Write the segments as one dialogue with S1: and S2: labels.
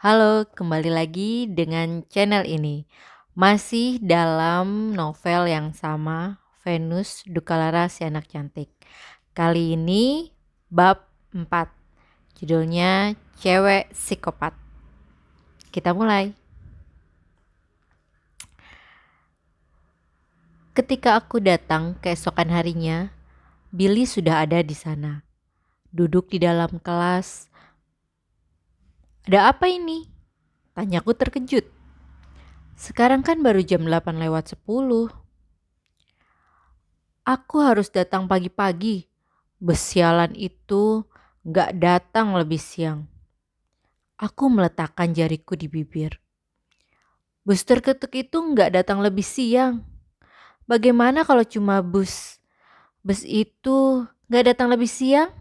S1: Halo, kembali lagi dengan channel ini. Masih dalam novel yang sama, Venus Dukalara si anak cantik. Kali ini bab 4. Judulnya Cewek Psikopat. Kita mulai. Ketika aku datang keesokan harinya, Billy sudah ada di sana. Duduk di dalam kelas. Ada apa ini? Tanyaku terkejut. Sekarang kan baru jam 8:10. Aku harus datang pagi-pagi. Besialan itu gak datang lebih siang. Aku meletakkan jariku di bibir. Bus terketuk itu gak datang lebih siang. Bagaimana kalau cuma bus itu gak datang lebih siang?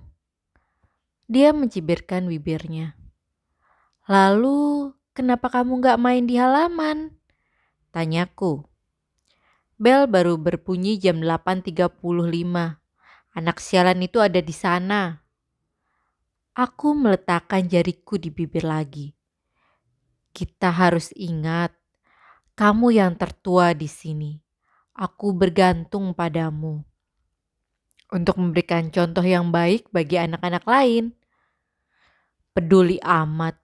S1: Dia mencibirkan bibirnya. Lalu kenapa kamu gak main di halaman? Tanyaku. Bel baru berbunyi jam 8:35. Anak sialan itu ada di sana. Aku meletakkan jariku di bibir lagi. Kita harus ingat, kamu yang tertua di sini. Aku bergantung padamu untuk memberikan contoh yang baik bagi anak-anak lain. Peduli amat,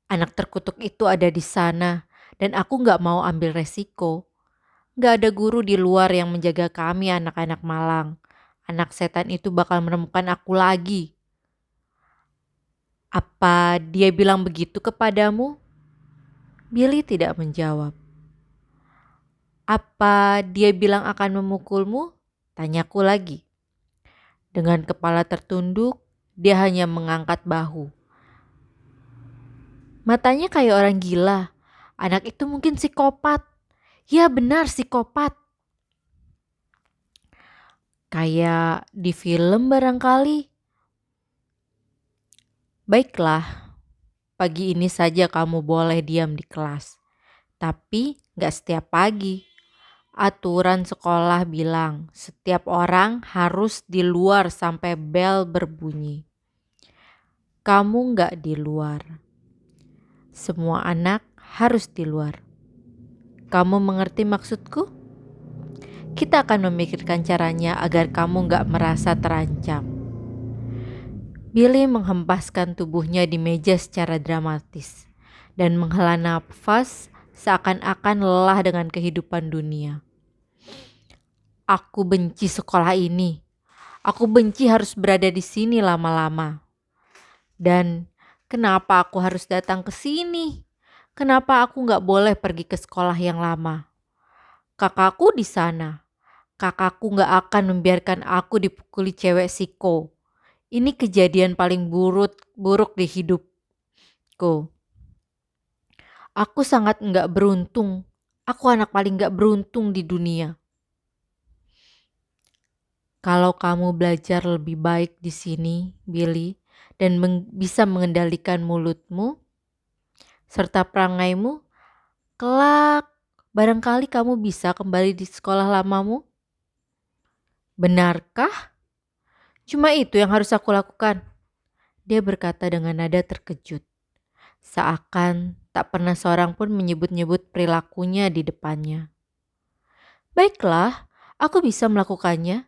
S1: anak terkutuk itu ada di sana dan aku gak mau ambil resiko. Gak ada guru di luar yang menjaga kami anak-anak malang. Anak setan itu bakal menemukan aku lagi. Apa dia bilang begitu kepadamu? Billy tidak menjawab. Apa dia bilang akan memukulmu? Tanyaku lagi. Dengan kepala tertunduk, dia hanya mengangkat bahu. Matanya kayak orang gila. Anak itu mungkin psikopat. Ya benar, psikopat. Kayak di film barangkali. Baiklah, pagi ini saja kamu boleh diam di kelas. Tapi gak setiap pagi. Aturan sekolah bilang setiap orang harus di luar sampai bel berbunyi. Kamu gak di luar. Semua anak harus di luar. Kamu mengerti maksudku? Kita akan memikirkan caranya agar kamu gak merasa terancam. Billy menghempaskan tubuhnya di meja secara dramatis dan menghela nafas seakan-akan lelah dengan kehidupan dunia. Aku benci sekolah ini. Aku benci harus berada di sini lama-lama. Dan kenapa aku harus datang ke sini? Kenapa aku gak boleh pergi ke sekolah yang lama? Kakakku di sana. Kakakku gak akan membiarkan aku dipukuli cewek psiko. Ini kejadian paling buruk di hidupku. Aku sangat gak beruntung. Aku anak paling gak beruntung di dunia. Kalau kamu belajar lebih baik di sini, Billy, dan bisa mengendalikan mulutmu serta perangaimu, kelak barangkali kamu bisa kembali di sekolah lamamu. Benarkah? Cuma itu yang harus aku lakukan. Dia berkata dengan nada terkejut. Seakan tak pernah seorang pun menyebut-nyebut perilakunya di depannya. Baiklah, aku bisa melakukannya.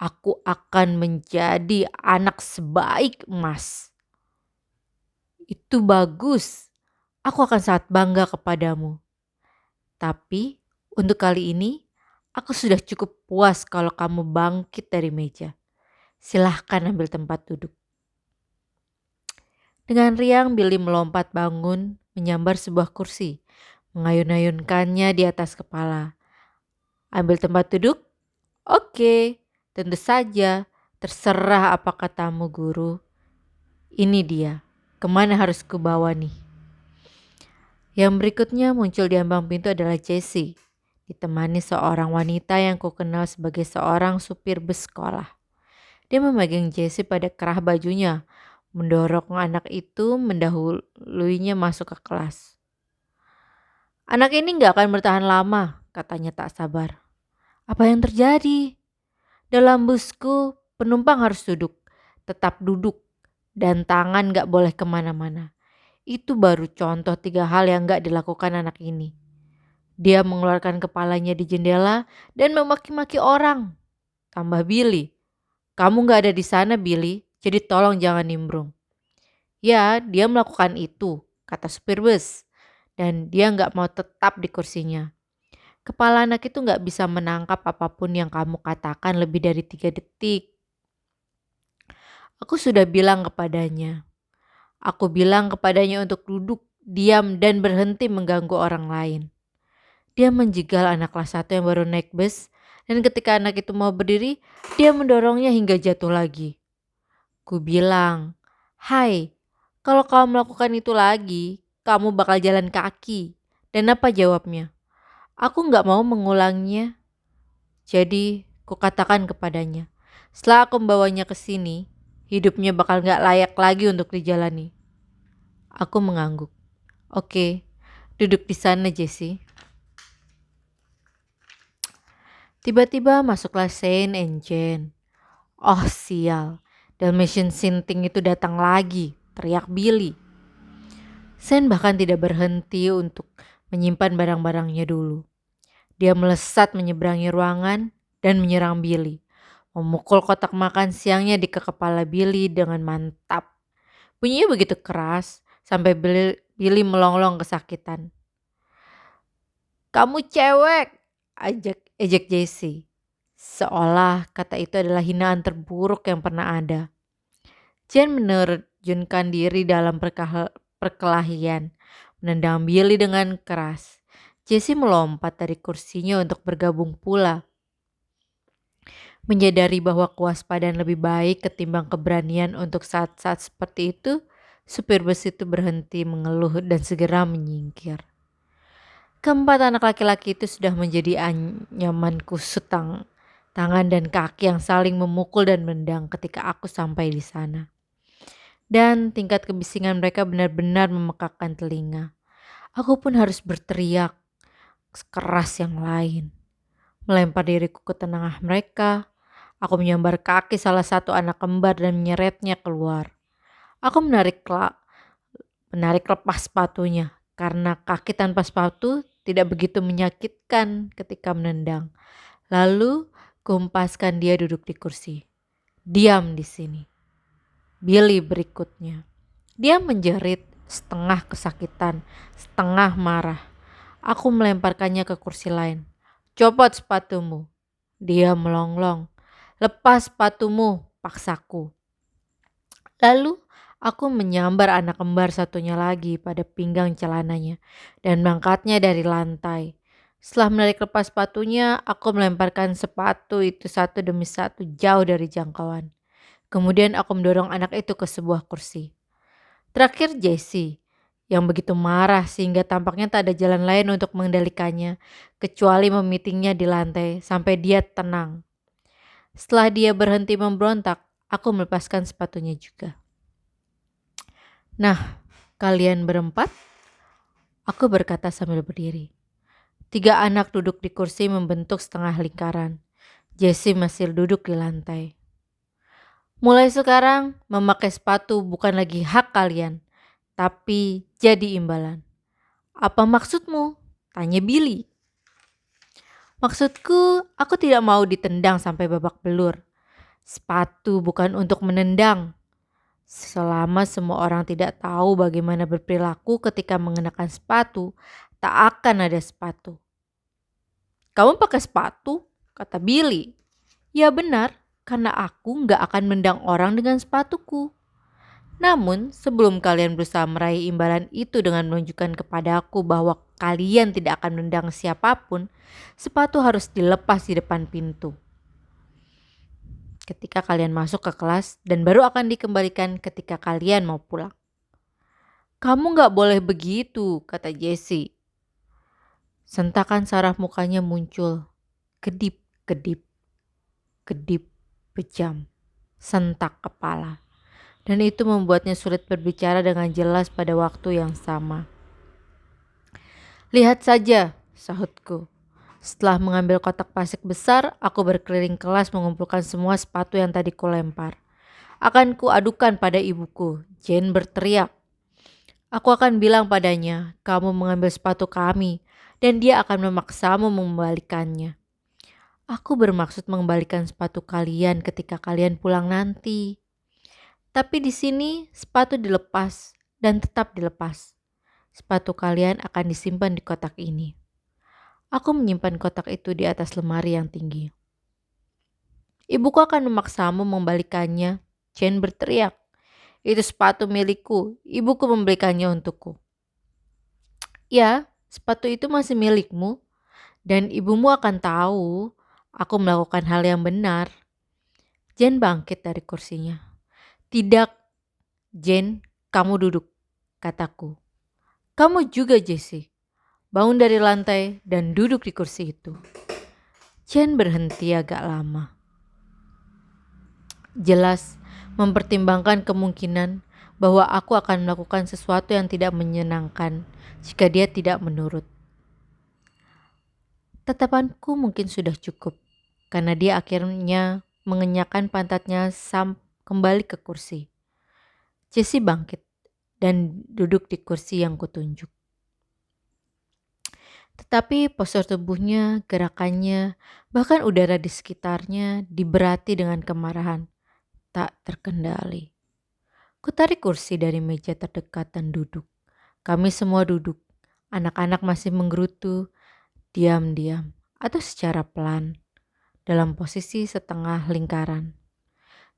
S1: Aku akan menjadi anak sebaik emas. Itu bagus. Aku akan sangat bangga kepadamu. Tapi untuk kali ini, aku sudah cukup puas kalau kamu bangkit dari meja. Silahkan ambil tempat duduk. Dengan riang Billy melompat bangun, menyambar sebuah kursi, mengayun-ayunkannya di atas kepala. Ambil tempat duduk? Oke. Tentu saja, terserah apa katamu guru. Ini dia, kemana harus kubawa nih? Yang berikutnya muncul di ambang pintu adalah Jessie, ditemani seorang wanita yang kukenal sebagai seorang supir bus sekolah. Dia memegang Jessie pada kerah bajunya, mendorong anak itu mendahuluinya masuk ke kelas. Anak ini gak akan bertahan lama, katanya tak sabar. Apa yang terjadi? Dalam busku, penumpang harus duduk, tetap duduk, dan tangan gak boleh kemana-mana. Itu baru contoh 3 hal yang gak dilakukan anak ini. Dia mengeluarkan kepalanya di jendela dan memaki-maki orang. Tambah Billy, "Kamu gak ada di sana, Billy, jadi tolong jangan nimbrung." Ya, dia melakukan itu, kata supir bus. Dan dia gak mau tetap di kursinya. Kepala anak itu gak bisa menangkap apapun yang kamu katakan lebih dari 3 detik. Aku sudah bilang kepadanya. Aku bilang kepadanya untuk duduk, diam, dan berhenti mengganggu orang lain. Dia menjegal anak kelas 1 yang baru naik bus, dan ketika anak itu mau berdiri, dia mendorongnya hingga jatuh lagi. Ku bilang, "Hai, kalau kamu melakukan itu lagi, kamu bakal jalan kaki." Dan apa jawabnya? "Aku gak mau mengulanginya." Jadi, ku katakan kepadanya, setelah aku membawanya ke sini, hidupnya bakal gak layak lagi untuk dijalani. Aku mengangguk. Oke, duduk di sana, Jessie. Tiba-tiba masuklah Shane and Jane. Oh sial, Dalmatian Sinting itu datang lagi, teriak Billy. Shane bahkan tidak berhenti untuk menyimpan barang-barangnya dulu. Dia melesat menyeberangi ruangan dan menyerang Billy. Memukul kotak makan siangnya di kepala Billy dengan mantap. Bunyinya begitu keras sampai Billy melonglong kesakitan. "Kamu cewek," ejek Jessie. Seolah kata itu adalah hinaan terburuk yang pernah ada. Jen menerjunkan diri dalam perkelahian, menendang Billy dengan keras. Jessie melompat dari kursinya untuk bergabung pula. Menyadari bahwa kewaspadaan lebih baik ketimbang keberanian untuk saat-saat seperti itu, supir bus itu berhenti mengeluh dan segera menyingkir. Keempat anak laki-laki itu sudah menjadi anyamanku tangan dan kaki yang saling memukul dan menendang ketika aku sampai di sana. Dan tingkat kebisingan mereka benar-benar memekakkan telinga. Aku pun harus berteriak sekeras yang lain. Melempar diriku ke tengah mereka. Aku menyambar kaki salah satu anak kembar dan menyeretnya keluar. Aku menarik lepas sepatunya karena kaki tanpa sepatu tidak begitu menyakitkan ketika menendang. Lalu kumpaskan dia duduk di kursi. "Diam di sini." Billy berikutnya. Dia menjerit setengah kesakitan, setengah marah. Aku melemparkannya ke kursi lain. "Copot sepatumu." Dia melonglong. "Lepas sepatumu," paksaku. Lalu aku menyambar anak kembar satunya lagi pada pinggang celananya dan mengangkatnya dari lantai. Setelah menarik lepas sepatunya, aku melemparkan sepatu itu satu demi satu jauh dari jangkauan. Kemudian aku mendorong anak itu ke sebuah kursi. Terakhir Jessie, yang begitu marah sehingga tampaknya tak ada jalan lain untuk mengendalikannya, kecuali memitingnya di lantai sampai dia tenang. Setelah dia berhenti memberontak, aku melepaskan sepatunya juga. "Nah, kalian berempat?" Aku berkata sambil berdiri. 3 anak duduk di kursi membentuk setengah lingkaran. Jessie masih duduk di lantai. "Mulai sekarang, memakai sepatu bukan lagi hak kalian, tapi jadi imbalan." "Apa maksudmu?" tanya Billy. "Maksudku, aku tidak mau ditendang sampai babak belur. Sepatu bukan untuk menendang. Selama semua orang tidak tahu bagaimana berperilaku ketika mengenakan sepatu, tak akan ada sepatu." "Kamu pakai sepatu?" kata Billy. "Ya benar, karena aku gak akan mendang orang dengan sepatuku. Namun sebelum kalian berusaha meraih imbalan itu dengan menunjukkan kepadaku bahwa kalian tidak akan mendang siapapun, sepatu harus dilepas di depan pintu ketika kalian masuk ke kelas dan baru akan dikembalikan ketika kalian mau pulang." "Kamu gak boleh begitu," kata Jessie. Sentakan saraf mukanya muncul. Kedip, kedip, kedip, pejam, sentak kepala. Dan itu membuatnya sulit berbicara dengan jelas pada waktu yang sama. "Lihat saja," sahutku. Setelah mengambil kotak plastik besar, aku berkeliling kelas mengumpulkan semua sepatu yang tadi kulempar. "Akan ku adukan pada ibuku," Jane berteriak. Aku akan bilang padanya, kamu mengambil sepatu kami, dan dia akan memaksamu mengembalikannya. Aku bermaksud mengembalikan sepatu kalian ketika kalian pulang nanti. Tapi di sini sepatu dilepas dan tetap dilepas. Sepatu kalian akan disimpan di kotak ini. Aku menyimpan kotak itu di atas lemari yang tinggi. Ibuku akan memaksamu mengembalikannya. Jane berteriak. Itu sepatu milikku, ibuku membelikannya untukku. Ya, sepatu itu masih milikmu dan ibumu akan tahu aku melakukan hal yang benar. Jane bangkit dari kursinya. Tidak, Jane, kamu duduk, kataku. Kamu juga, Jessie. Bangun dari lantai dan duduk di kursi itu. Jane berhenti agak lama. Jelas mempertimbangkan kemungkinan bahwa aku akan melakukan sesuatu yang tidak menyenangkan jika dia tidak menurut. Tatapanku mungkin sudah cukup, karena dia akhirnya mengenyakkan pantatnya kembali ke kursi. Jessie bangkit dan duduk di kursi yang kutunjuk. Tetapi postur tubuhnya, gerakannya, bahkan udara di sekitarnya diberati dengan kemarahan. Tak terkendali. Kutarik kursi dari meja terdekat dan duduk. Kami semua duduk. Anak-anak masih menggerutu, diam-diam, atau secara pelan, dalam posisi setengah lingkaran.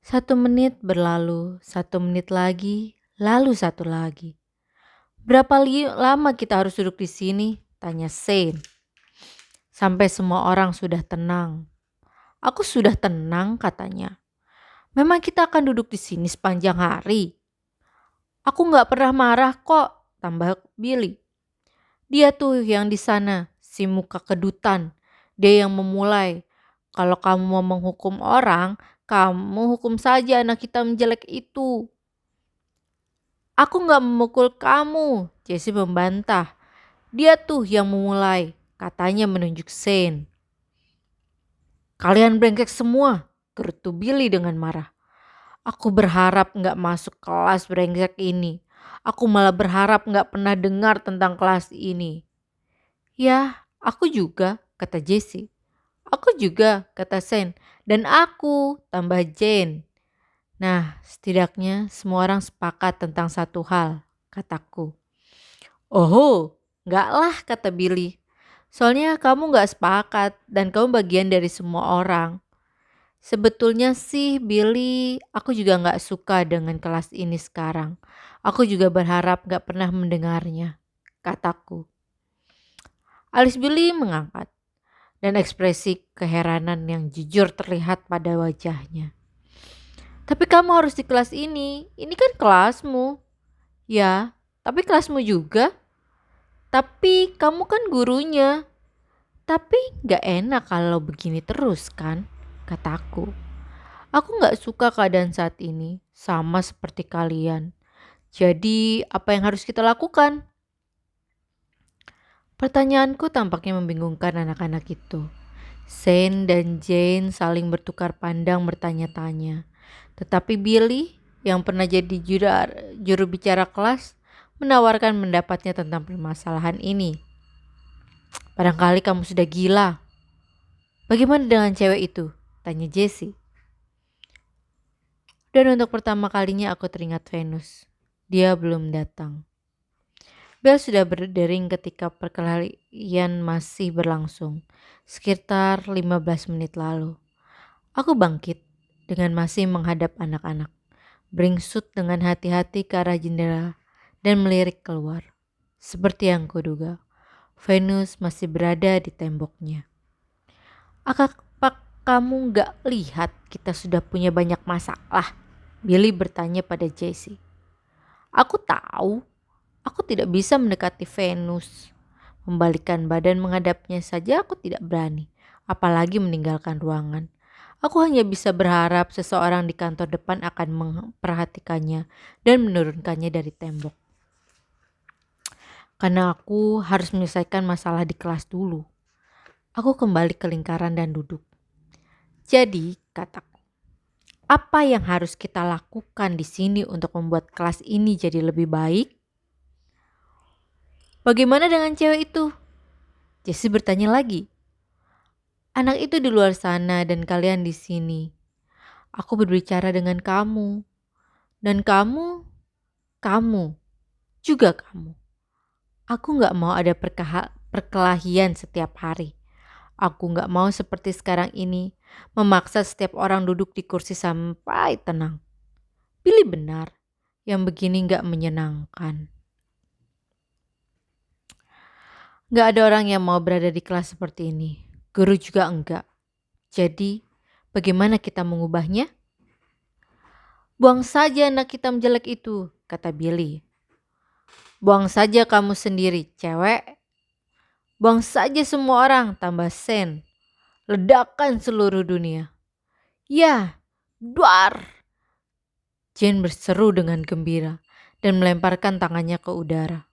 S1: 1 menit berlalu, 1 menit lagi, lalu 1 lagi. Berapa lama kita harus duduk di sini? Tanya Shane. Sampai semua orang sudah tenang. Aku sudah tenang, katanya. Memang kita akan duduk di sini sepanjang hari. Aku gak pernah marah kok, tambah Billy. Dia tuh yang di sana, si muka kedutan. Dia yang memulai. Kalau kamu mau menghukum orang, kamu hukum saja anak hitam jelek itu. Aku gak memukul kamu, Jessie membantah. Dia tuh yang memulai, katanya menunjuk Shane. Kalian brengsek semua, gerutu Billy dengan marah. Aku berharap gak masuk kelas brengsek ini. Aku malah berharap gak pernah dengar tentang kelas ini. Ya, aku juga, kata Jessie. Aku juga, kata Shane. Dan aku, tambah Jane. Nah, setidaknya semua orang sepakat tentang satu hal, kataku. Oh, gak lah, kata Billy. Soalnya kamu gak sepakat dan kamu bagian dari semua orang. Sebetulnya sih Billy, aku juga gak suka dengan kelas ini sekarang. Aku juga berharap gak pernah mendengarnya, kataku. Alis Billy mengangkat dan ekspresi keheranan yang jujur terlihat pada wajahnya. Tapi kamu harus di kelas ini kan kelasmu. Ya, tapi kelasmu juga. Tapi kamu kan gurunya. Tapi gak enak kalau begini terus kan, kataku. Aku gak suka keadaan saat ini, sama seperti kalian. Jadi apa yang harus kita lakukan? Pertanyaanku tampaknya membingungkan anak-anak itu. Shane dan Jane saling bertukar pandang bertanya-tanya. Tetapi Billy yang pernah jadi juru bicara kelas menawarkan pendapatnya tentang permasalahan ini. Barangkali kamu sudah gila. Bagaimana dengan cewek itu? Tanya Jessie. Dan untuk pertama kalinya aku teringat Venus. Dia belum datang. Bel sudah berdering ketika perkelahian masih berlangsung, sekitar 15 menit lalu. Aku bangkit dengan masih menghadap anak-anak, beringsut dengan hati-hati ke arah jendela dan melirik keluar. Seperti yang kuduga, Venus masih berada di temboknya. Apa kamu gak lihat kita sudah punya banyak masalah? Billy bertanya pada Jessie. Aku tahu. Aku tidak bisa mendekati Venus. Membalikkan badan menghadapnya saja aku tidak berani, apalagi meninggalkan ruangan. Aku hanya bisa berharap seseorang di kantor depan akan memperhatikannya dan menurunkannya dari tembok. Karena aku harus menyelesaikan masalah di kelas dulu. Aku kembali ke lingkaran dan duduk. Jadi, kataku, apa yang harus kita lakukan di sini untuk membuat kelas ini jadi lebih baik? Bagaimana dengan cewek itu? Jessie bertanya lagi. Anak itu di luar sana dan kalian di sini. Aku berbicara dengan kamu. Dan kamu, juga kamu. Aku gak mau ada perkelahian setiap hari. Aku gak mau seperti sekarang ini, memaksa setiap orang duduk di kursi sampai tenang. Pilih benar, yang begini gak menyenangkan. Gak ada orang yang mau berada di kelas seperti ini. Guru juga enggak. Jadi, bagaimana kita mengubahnya? Buang saja anak hitam jelek itu, kata Billy. Buang saja kamu sendiri, cewek. Buang saja semua orang, tambah Sen. Ledakan seluruh dunia. Ya, duar. Jane berseru dengan gembira dan melemparkan tangannya ke udara.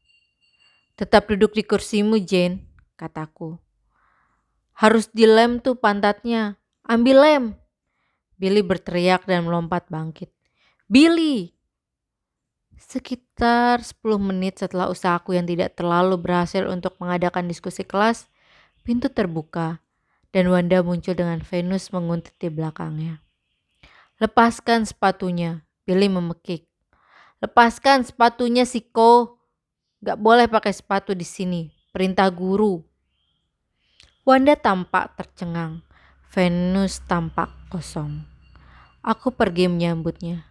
S1: Tetap duduk di kursimu, Jane, kataku. Harus dilem tuh pantatnya. Ambil lem. Billy berteriak dan melompat bangkit. Billy! Sekitar 10 menit setelah usahaku yang tidak terlalu berhasil untuk mengadakan diskusi kelas, pintu terbuka dan Wanda muncul dengan Venus menguntit di belakangnya. Lepaskan sepatunya, Billy memekik. Lepaskan sepatunya, Siko. Gak boleh pakai sepatu di sini, perintah guru. Wanda tampak tercengang, Venus tampak kosong. Aku pergi menyambutnya.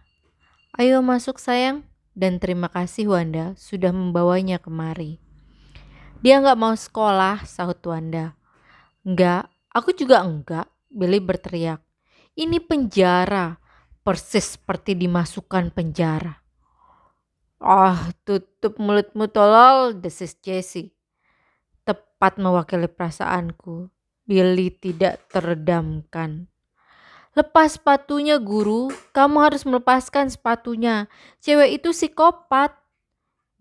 S1: Ayo masuk sayang, dan terima kasih Wanda sudah membawanya kemari. Dia gak mau sekolah, sahut Wanda. Enggak, aku juga enggak, Billy berteriak. Ini penjara, persis seperti dimasukkan penjara. Tutup mulutmu tolol, desis Jessie. Tepat mewakili perasaanku. Billy tidak teredamkan. Lepas sepatunya guru, kamu harus melepaskan sepatunya. Cewek itu psikopat.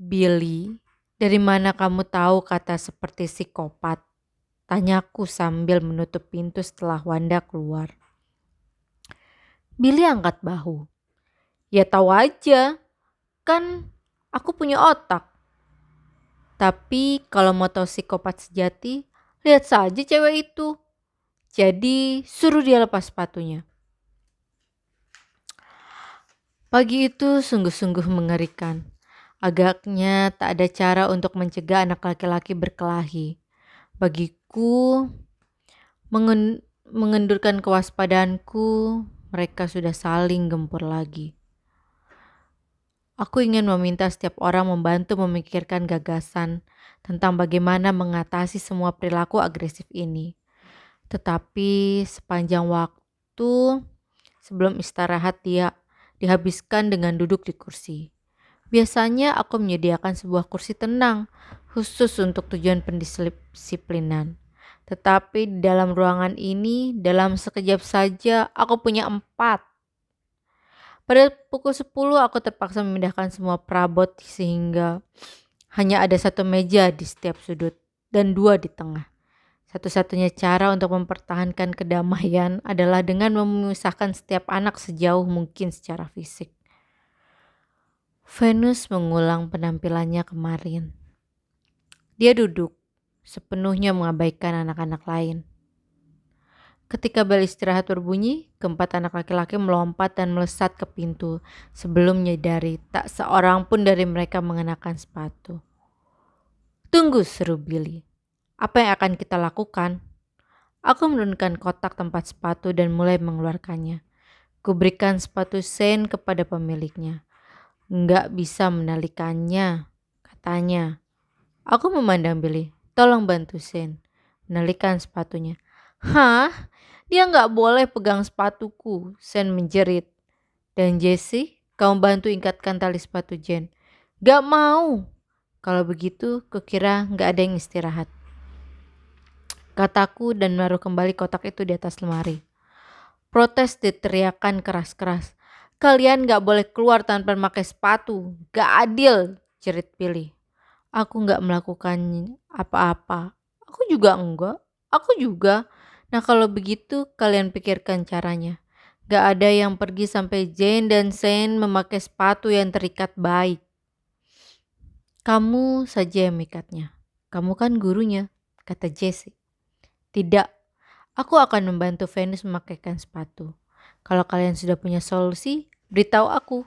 S1: Billy, dari mana kamu tahu kata seperti psikopat? Tanyaku sambil menutup pintu setelah Wanda keluar. Billy angkat bahu. Ya tahu aja, kan aku punya otak. Tapi kalau mau tahu psikopat sejati, lihat saja cewek itu. Jadi suruh dia lepas sepatunya. Pagi itu sungguh-sungguh mengerikan. Agaknya tak ada cara untuk mencegah anak laki-laki berkelahi. Bagiku, mengendurkan kewaspadaanku, mereka sudah saling gempur lagi. Aku ingin meminta setiap orang membantu memikirkan gagasan tentang bagaimana mengatasi semua perilaku agresif ini. Tetapi sepanjang waktu sebelum istirahat dia dihabiskan dengan duduk di kursi. Biasanya aku menyediakan sebuah kursi tenang khusus untuk tujuan pendisiplinan. Tetapi di dalam ruangan ini dalam sekejap saja aku punya 4. Pada pukul 10 aku terpaksa memindahkan semua perabot sehingga hanya ada 1 meja di setiap sudut dan 2 di tengah. Satu-satunya cara untuk mempertahankan kedamaian adalah dengan memisahkan setiap anak sejauh mungkin secara fisik. Venus mengulang penampilannya kemarin. Dia duduk, sepenuhnya mengabaikan anak-anak lain. Ketika bel istirahat berbunyi, keempat anak laki-laki melompat dan melesat ke pintu sebelum menyadari tak seorang pun dari mereka mengenakan sepatu. Tunggu, seru Billy. Apa yang akan kita lakukan? Aku menurunkan kotak tempat sepatu dan mulai mengeluarkannya. Kuberikan sepatu Sen kepada pemiliknya. Enggak bisa menalikannya, katanya. Aku memandang Billy. Tolong bantu Sen menalikan sepatunya. Hah? Dia nggak boleh pegang sepatuku, Sen menjerit. Dan Jessie, kamu bantu ikatkan tali sepatu Jen. Gak mau. Kalau begitu, kukira nggak ada yang istirahat. Kataku dan menaruh kembali kotak itu di atas lemari. Protes diteriakan keras-keras. Kalian gak boleh keluar tanpa memakai sepatu. Gak adil, jerit Billy. Aku gak melakukan apa-apa. Aku juga enggak. Aku juga. Nah kalau begitu kalian pikirkan caranya. Gak ada yang pergi sampai Jane dan Shane memakai sepatu yang terikat baik. Kamu saja yang mikatnya. Kamu kan gurunya, kata Jessie. Tidak, aku akan membantu Venus memakaikan sepatu. Kalau kalian sudah punya solusi, beritahu aku.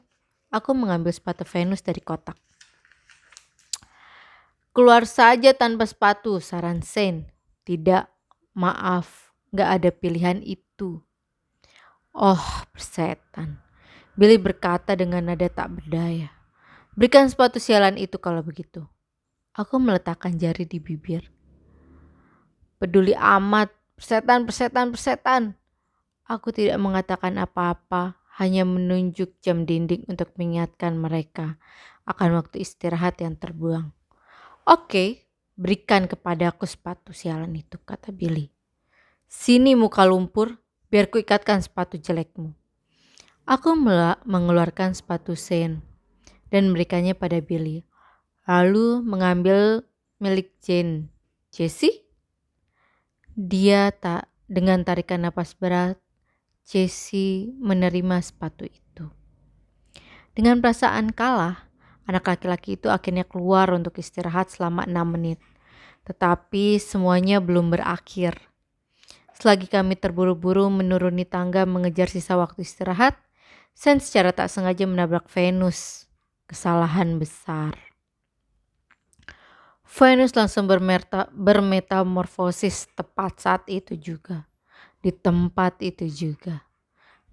S1: Aku mengambil sepatu Venus dari kotak. Keluar saja tanpa sepatu, saran Shane. Tidak, maaf, gak ada pilihan itu. Oh, persetan. Billy berkata dengan nada tak berdaya. Berikan sepatu sialan itu kalau begitu. Aku meletakkan jari di bibir. Peduli amat, persetan, persetan, persetan. Aku tidak mengatakan apa-apa, hanya menunjuk jam dinding untuk mengingatkan mereka akan waktu istirahat yang terbuang. Oke, berikan kepadaku sepatu sialan itu, kata Billy. Sini muka lumpur, biar ku ikatkan sepatu jelekmu. Aku mengeluarkan sepatu Shane dan memberikannya pada Billy. Lalu mengambil milik Jessie? Dia tak dengan tarikan napas berat, Jessie menerima sepatu itu. Dengan perasaan kalah, anak laki-laki itu akhirnya keluar untuk istirahat selama 6 menit. Tetapi semuanya belum berakhir. Selagi kami terburu-buru menuruni tangga mengejar sisa waktu istirahat, Sen secara tak sengaja menabrak Venus. Kesalahan besar. Venus langsung bermetamorfosis tepat saat itu juga. Di tempat itu juga.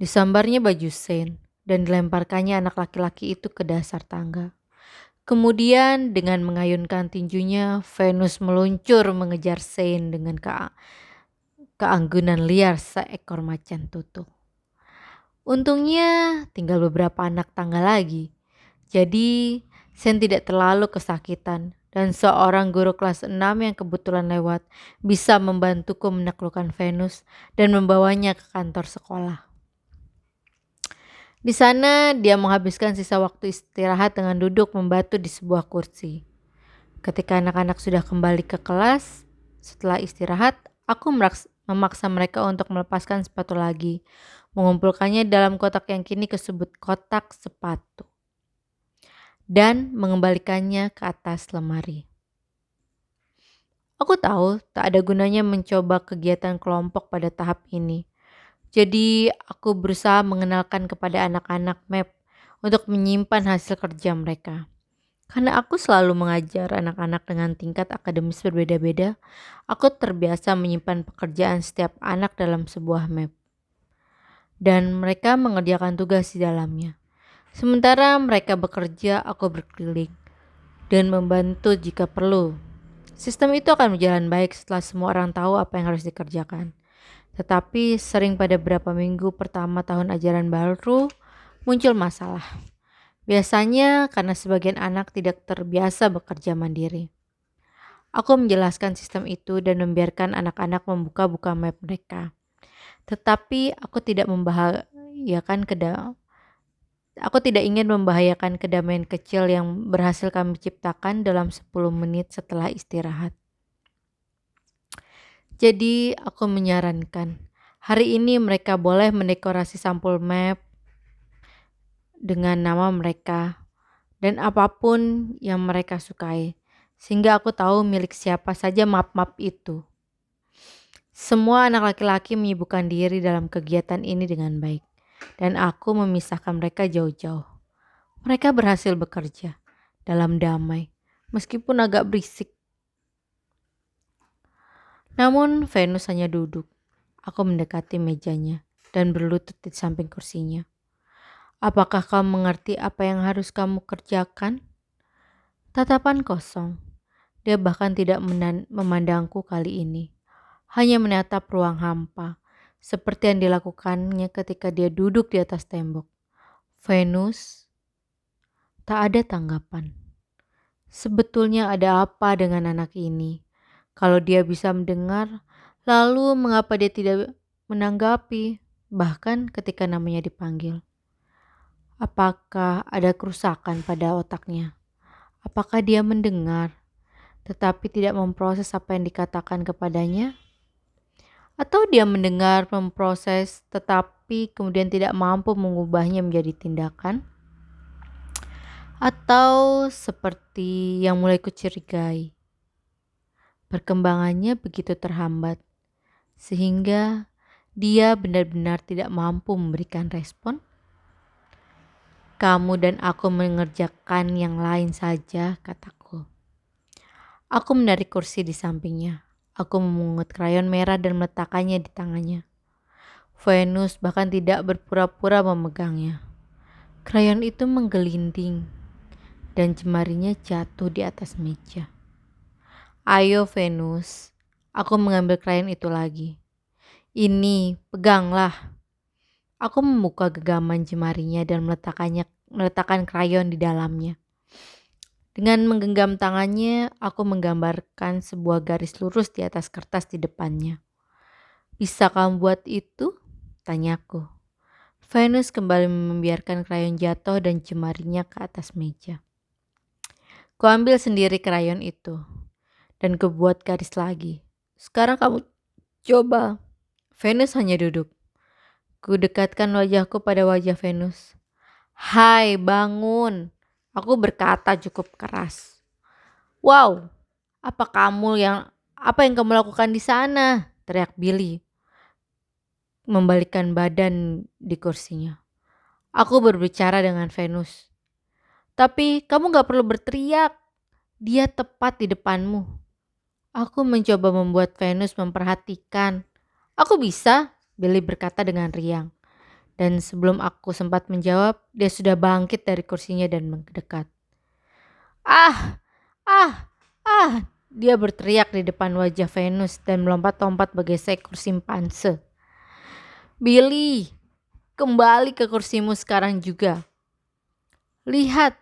S1: Disambarnya baju Sen dan dilemparkannya anak laki-laki itu ke dasar tangga. Kemudian dengan mengayunkan tinjunya, Venus meluncur mengejar Sen dengan keanggunan liar seekor macan tutul. Untungnya tinggal beberapa anak tangga lagi. Jadi Sen tidak terlalu kesakitan dan seorang guru kelas 6 yang kebetulan lewat bisa membantuku menaklukkan Venus dan membawanya ke kantor sekolah. Di sana dia menghabiskan sisa waktu istirahat dengan duduk membatu di sebuah kursi. Ketika anak-anak sudah kembali ke kelas, setelah istirahat, aku memaksa mereka untuk melepaskan sepatu lagi, mengumpulkannya dalam kotak yang kini disebut kotak sepatu, dan mengembalikannya ke atas lemari. Aku tahu tak ada gunanya mencoba kegiatan kelompok pada tahap ini. Jadi aku berusaha mengenalkan kepada anak-anak MAP untuk menyimpan hasil kerja mereka. Karena aku selalu mengajar anak-anak dengan tingkat akademis berbeda-beda, aku terbiasa menyimpan pekerjaan setiap anak dalam sebuah map. Dan mereka mengerjakan tugas di dalamnya. Sementara mereka bekerja, aku berkeliling dan membantu jika perlu. Sistem itu akan berjalan baik setelah semua orang tahu apa yang harus dikerjakan. Tetapi sering pada beberapa minggu pertama tahun ajaran baru muncul masalah. Biasanya karena sebagian anak tidak terbiasa bekerja mandiri. Aku menjelaskan sistem itu dan membiarkan anak-anak membuka-buka map mereka. Tetapi aku tidak ingin membahayakan kedamaian kecil yang berhasil kami ciptakan dalam 10 menit setelah istirahat. Jadi aku menyarankan, hari ini mereka boleh mendekorasi sampul map dengan nama mereka dan apapun yang mereka sukai, sehingga aku tahu milik siapa saja map-map itu. Semua anak laki-laki menyibukkan diri dalam kegiatan ini dengan baik, dan aku memisahkan mereka jauh-jauh. Mereka berhasil bekerja dalam damai, meskipun agak berisik. Namun Venus hanya duduk. Aku mendekati mejanya dan berlutut di samping kursinya. Apakah kamu mengerti apa yang harus kamu kerjakan? Tatapan kosong. Dia bahkan tidak memandangku kali ini. Hanya menatap ruang hampa, seperti yang dilakukannya ketika dia duduk di atas tembok. Venus, tak ada tanggapan. Sebetulnya ada apa dengan anak ini? Kalau dia bisa mendengar, lalu mengapa dia tidak menanggapi, bahkan ketika namanya dipanggil? Apakah ada kerusakan pada otaknya? Apakah dia mendengar, tetapi tidak memproses apa yang dikatakan kepadanya? Atau dia mendengar, memproses, tetapi kemudian tidak mampu mengubahnya menjadi tindakan? Atau seperti yang mulai kucurigai, perkembangannya begitu terhambat sehingga dia benar-benar tidak mampu memberikan respon. Kamu dan aku mengerjakan yang lain saja, kataku. Aku menarik kursi di sampingnya. Aku memungut krayon merah dan meletakkannya di tangannya. Venus bahkan tidak berpura-pura memegangnya. Krayon itu menggelinding dan jemarinya jatuh di atas meja. Ayo Venus, aku mengambil krayon itu lagi. Ini, peganglah. Aku membuka genggaman jemarinya dan meletakkan krayon di dalamnya. Dengan menggenggam tangannya, aku menggambarkan sebuah garis lurus di atas kertas di depannya. Bisa kamu buat itu? Tanyaku. Venus kembali membiarkan krayon jatuh dan jemarinya ke atas meja. Kuambil sendiri krayon itu dan kubuat garis lagi. Sekarang kamu coba. Venus hanya duduk. Ku dekatkan wajahku pada wajah Venus. Hai, bangun. Aku berkata cukup keras. Wow, apa yang kamu lakukan di sana? Teriak Billy, membalikkan badan di kursinya. Aku berbicara dengan Venus. Tapi kamu gak perlu berteriak. Dia tepat di depanmu. Aku mencoba membuat Venus memperhatikan. Aku bisa, Billy berkata dengan riang. Dan sebelum aku sempat menjawab, dia sudah bangkit dari kursinya dan mendekat. Ah, ah, ah, dia berteriak di depan wajah Venus dan melompat-lompat bagai seekor simpanse. Billy, kembali ke kursimu sekarang juga. Lihat,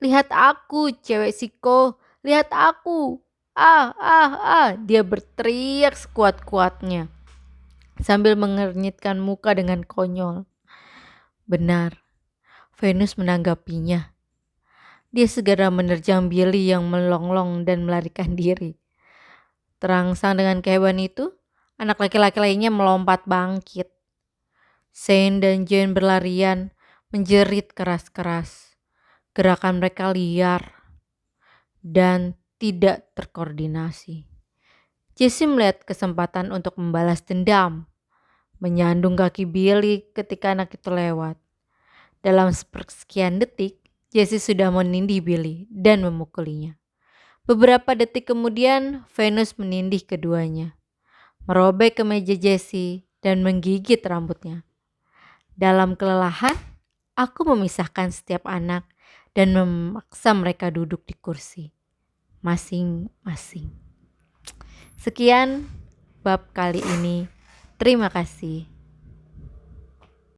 S1: lihat aku, cewek siko, lihat aku. Dia berteriak sekuat-kuatnya sambil mengernyitkan muka dengan konyol. Benar, Venus menanggapinya. Dia segera menerjang Billy yang melonglong dan melarikan diri. Terangsang dengan kehebohan itu, anak laki-laki lainnya melompat bangkit. Shane dan Jane berlarian, menjerit keras-keras. Gerakan mereka liar dan tidak terkoordinasi. Jessie melihat kesempatan untuk membalas dendam, menyandung kaki Billy ketika anak itu lewat. Dalam sepersekian detik, Jessie sudah menindih Billy dan memukulinya. Beberapa detik kemudian, Venus menindih keduanya, merobek ke meja Jessie dan menggigit rambutnya. Dalam kelelahan, aku memisahkan setiap anak dan memaksa mereka duduk di kursi masing-masing. Sekian bab kali ini. Terima kasih.